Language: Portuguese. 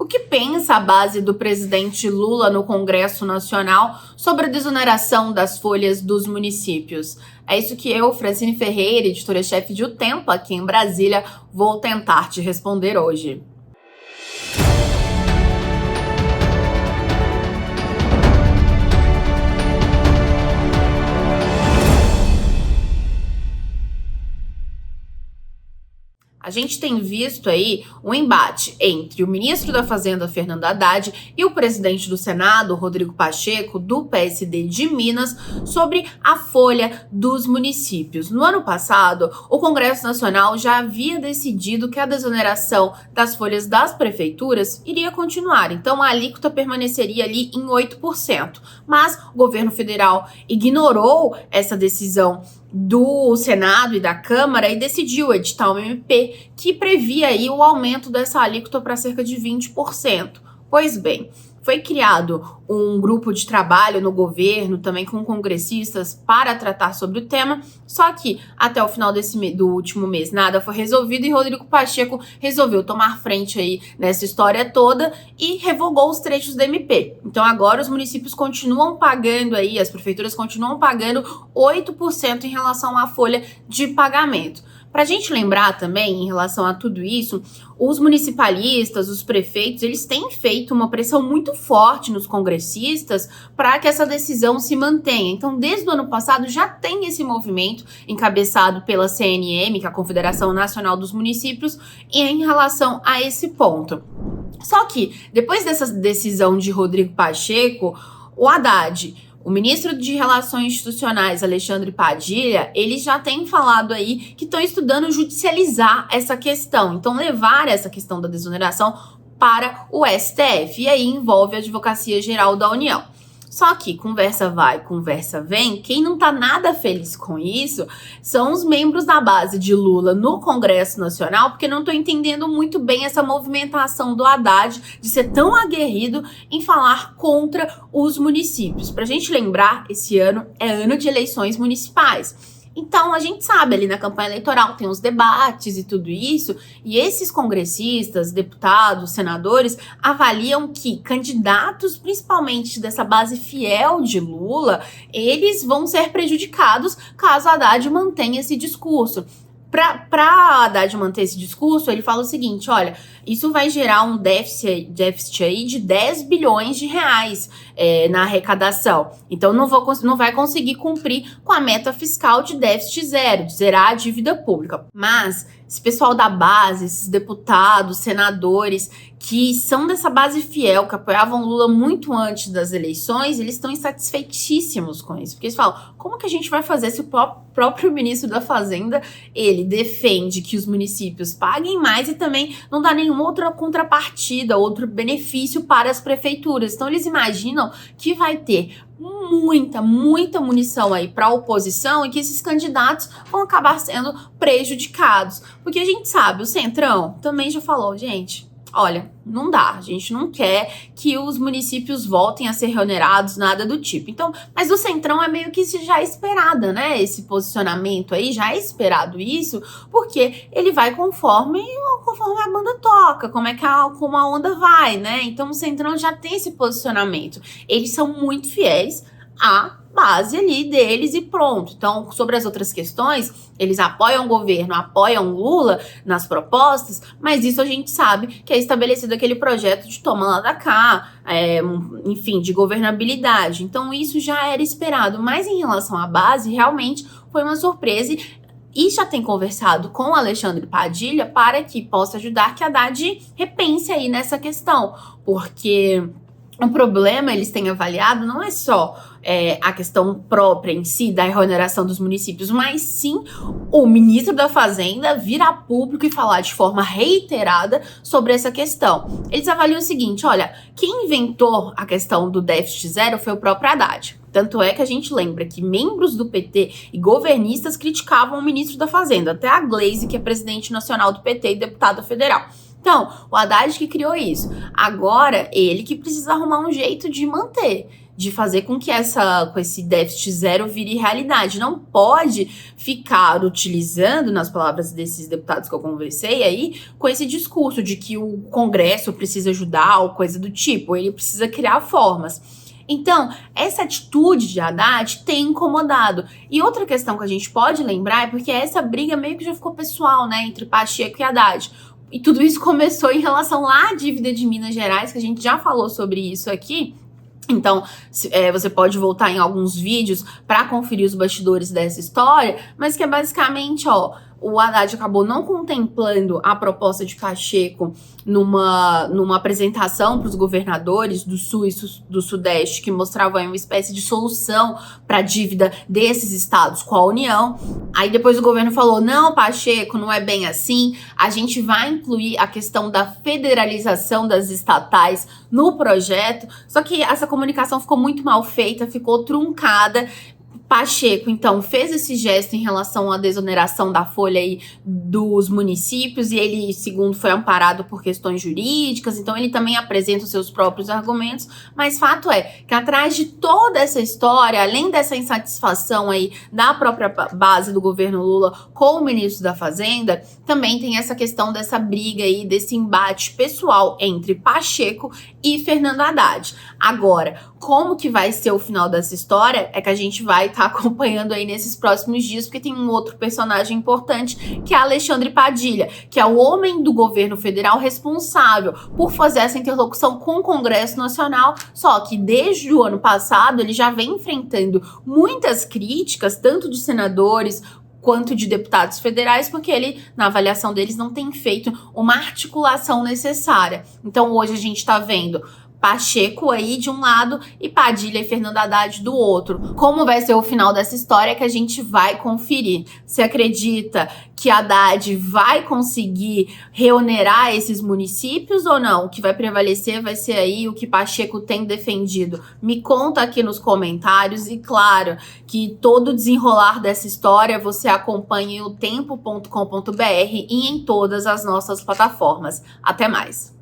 que pensa a base do presidente Lula no Congresso Nacional sobre a desoneração das folhas dos municípios? É isso que eu, Francine Ferreira, editora-chefe de O Tempo, aqui em Brasília, vou tentar te responder hoje. A gente tem visto aí um embate entre o ministro da Fazenda, Fernando Haddad, e o presidente do Senado, Rodrigo Pacheco, do PSD de Minas, sobre a folha dos municípios. No ano passado, o Congresso Nacional já havia decidido que a desoneração das folhas das prefeituras iria continuar, então a alíquota permaneceria ali em 8%. Mas o governo federal ignorou essa decisão do Senado e da Câmara e decidiu editar uma MP que previa aí o aumento dessa alíquota para cerca de 20%. Pois bem, foi criado um grupo de trabalho no governo, também com congressistas, para tratar sobre o tema, só que até o final do último mês nada foi resolvido e Rodrigo Pacheco resolveu tomar frente aí nessa história toda e revogou os trechos da MP. Então agora os municípios continuam pagando aí, as prefeituras continuam pagando 8% em relação à folha de pagamento. Para a gente lembrar também, em relação a tudo isso, os municipalistas, os prefeitos, eles têm feito uma pressão muito forte nos congressistas para que essa decisão se mantenha. Então, desde o ano passado, já tem esse movimento encabeçado pela CNM, que é a Confederação Nacional dos Municípios, em relação a esse ponto. Só que, depois dessa decisão de Rodrigo Pacheco, o Haddad, o ministro de Relações Institucionais, Alexandre Padilha, eles já têm falado aí que estão estudando judicializar essa questão. Então, levar essa questão da desoneração para o STF. E aí envolve a Advocacia Geral da União. Só que conversa vai, conversa vem, quem não tá nada feliz com isso são os membros da base de Lula no Congresso Nacional, porque não tô entendendo muito bem essa movimentação do Haddad de ser tão aguerrido em falar contra os municípios. Pra gente lembrar, esse ano é ano de eleições municipais. Então, a gente sabe, ali na campanha eleitoral tem os debates e tudo isso, e esses congressistas, deputados, senadores, avaliam que candidatos, principalmente dessa base fiel de Lula, eles vão ser prejudicados caso Haddad mantenha esse discurso. Para Haddad manter esse discurso, ele fala o seguinte, olha, isso vai gerar um déficit aí de 10 bilhões de reais na arrecadação. Então não vai conseguir cumprir com a meta fiscal de déficit zero, de zerar a dívida pública. Mas esse pessoal da base, esses deputados, senadores, que são dessa base fiel, que apoiavam Lula muito antes das eleições, eles estão insatisfeitíssimos com isso. Porque eles falam, como que a gente vai fazer se o próprio ministro da Fazenda, ele defende que os municípios paguem mais e também não dá nenhuma outra contrapartida, outro benefício para as prefeituras. Então eles imaginam que vai ter muita munição aí para a oposição e que esses candidatos vão acabar sendo prejudicados. Porque a gente sabe, o Centrão também já falou, gente, olha, não dá, a gente não quer que os municípios voltem a ser reonerados, nada do tipo. Então, mas o Centrão é meio que já esperada, né? Esse posicionamento aí, já é esperado isso, porque ele vai conforme a banda toca, como a onda vai, né? Então o Centrão já tem esse posicionamento. Eles são muito fiéis à base ali deles e pronto. Então, sobre as outras questões, eles apoiam o governo, apoiam Lula nas propostas, mas isso a gente sabe que é estabelecido aquele projeto de toma lá da cá, enfim, de governabilidade. Então, isso já era esperado. Mas em relação à base, realmente foi uma surpresa e já tem conversado com o Alexandre Padilha para que possa ajudar que a Haddad repense aí nessa questão, porque o problema, eles têm avaliado, não é só a questão própria em si da reoneração dos municípios, mas sim o ministro da Fazenda vir a público e falar de forma reiterada sobre essa questão. Eles avaliam o seguinte, olha, quem inventou a questão do déficit zero foi o próprio Haddad. Tanto é que a gente lembra que membros do PT e governistas criticavam o ministro da Fazenda, até a Gleisi, que é presidente nacional do PT e deputada federal. Então, o Haddad que criou isso. Agora, ele que precisa arrumar um jeito de manter. de fazer com que com esse déficit zero vire realidade. Não pode ficar utilizando, nas palavras desses deputados que eu conversei aí, com esse discurso de que o Congresso precisa ajudar ou coisa do tipo. Ele precisa criar formas. Então, essa atitude de Haddad tem incomodado. E outra questão que a gente pode lembrar é porque essa briga meio que já ficou pessoal, né, entre Pacheco e Haddad. E tudo isso começou em relação lá à dívida de Minas Gerais, que a gente já falou sobre isso aqui. Então, você pode voltar em alguns vídeos para conferir os bastidores dessa história, mas que é basicamente, o Haddad acabou não contemplando a proposta de Pacheco numa apresentação para os governadores do Sul e do Sudeste, que mostrava aí uma espécie de solução para a dívida desses estados com a União. Aí depois o governo falou, não, Pacheco, não é bem assim, a gente vai incluir a questão da federalização das estatais no projeto, só que essa comunicação ficou muito mal feita, ficou truncada. Pacheco, então, fez esse gesto em relação à desoneração da folha aí dos municípios e ele, segundo, foi amparado por questões jurídicas, então ele também apresenta os seus próprios argumentos, mas fato é que atrás de toda essa história, além dessa insatisfação aí da própria base do governo Lula com o ministro da Fazenda, também tem essa questão dessa briga aí, desse embate pessoal entre Pacheco e Fernando Haddad. Agora, como que vai ser o final dessa história é que a gente vai estar acompanhando aí nesses próximos dias, porque tem um outro personagem importante, que é Alexandre Padilha, que é o homem do governo federal responsável por fazer essa interlocução com o Congresso Nacional, só que desde o ano passado ele já vem enfrentando muitas críticas, tanto de senadores quanto de deputados federais, porque ele, na avaliação deles, não tem feito uma articulação necessária. Então hoje a gente está vendo Pacheco aí de um lado e Padilha e Fernando Haddad do outro. Como vai ser o final dessa história que a gente vai conferir. Você acredita que Haddad vai conseguir reonerar esses municípios ou não? O que vai prevalecer vai ser aí o que Pacheco tem defendido. Me conta aqui nos comentários e claro que todo o desenrolar dessa história você acompanha em otempo.com.br e em todas as nossas plataformas. Até mais!